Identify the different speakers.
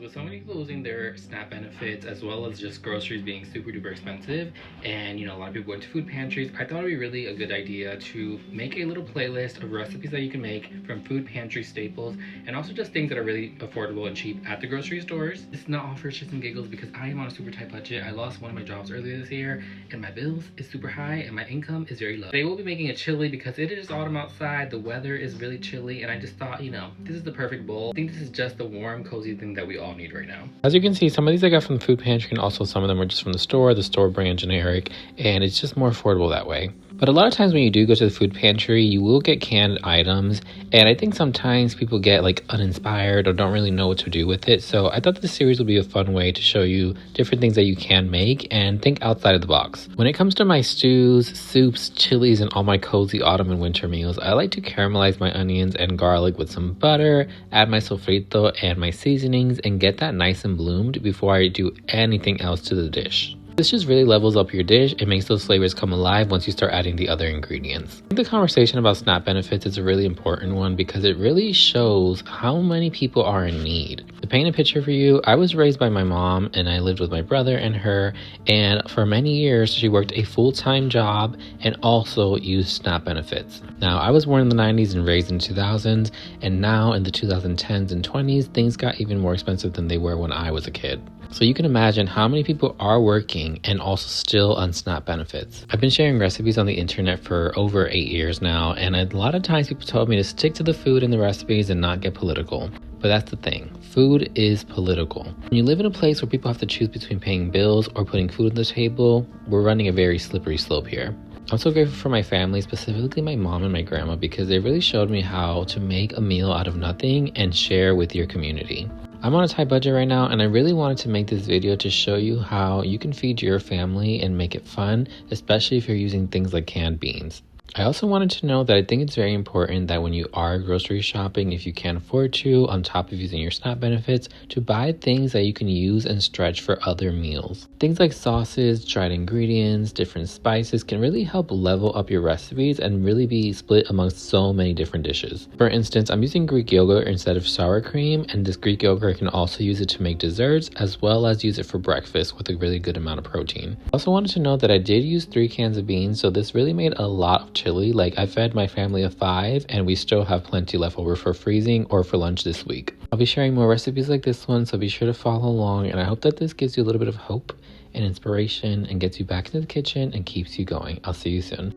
Speaker 1: with so many people losing their SNAP benefits as well as just groceries being super duper expensive, and a lot of people going to food pantries, I thought it'd be really a good idea to make a little playlist of recipes that you can make from food pantry staples and also just things that are really affordable and cheap at the grocery stores. It's not all for shits and giggles because I am on a super tight budget. I lost one of my jobs earlier this year and my bills is super high and my income is very low. They will be making a chili because it is autumn outside, the weather is really chilly, and I just thought, this is the perfect bowl. I think this is just the warm, cozy thing that we all need right now. As you can see, some of these I got from the food pantry and also some of them were just from the store brand generic, and it's just more affordable that way. But a lot of times when you do go to the food pantry, you will get canned items, and I think sometimes people get like uninspired or don't really know what to do with it. So I thought this series would be a fun way to show you different things that you can make and think outside of the box. When it comes to my stews, soups, chilies, and all my cozy autumn and winter meals, I like to caramelize my onions and garlic with some butter, add my sofrito and my seasonings, and get that nice and bloomed before I do anything else to the dish. This just really levels up your dish and makes those flavors come alive once you start adding the other ingredients. I think the conversation about SNAP benefits is a really important one because it really shows how many people are in need. To paint a picture for you, I was raised by my mom and I lived with my brother and her, and for many years she worked a full-time job and also used SNAP benefits. Now, I was born in the 90s and raised in the 2000s, and now in the 2010s and 20s, things got even more expensive than they were when I was a kid. So you can imagine how many people are working and also still on SNAP benefits. I've been sharing recipes on the internet for over 8 years now, and a lot of times people told me to stick to the food and the recipes and not get political. But that's the thing, food is political. When you live in a place where people have to choose between paying bills or putting food on the table, we're running a very slippery slope here. I'm so grateful for my family, specifically my mom and my grandma, because they really showed me how to make a meal out of nothing and share with your community. I'm on a tight budget right now, and I really wanted to make this video to show you how you can feed your family and make it fun, especially if you're using things like canned beans. I also wanted to know that I think it's very important that when you are grocery shopping, if you can't afford to, on top of using your SNAP benefits, to buy things that you can use and stretch for other meals. Things like sauces, dried ingredients, different spices can really help level up your recipes and really be split amongst so many different dishes. For instance, I'm using Greek yogurt instead of sour cream, and this Greek yogurt can also use it to make desserts as well as use it for breakfast with a really good amount of protein. I also wanted to note that I did use 3 cans of beans, so this really made a lot of chili. Like, I fed my family of 5 and we still have plenty left over for freezing or for lunch this week. I'll be sharing more recipes like this one, so be sure to follow along, and I hope that this gives you a little bit of hope and inspiration and gets you back into the kitchen and keeps you going. I'll see you soon.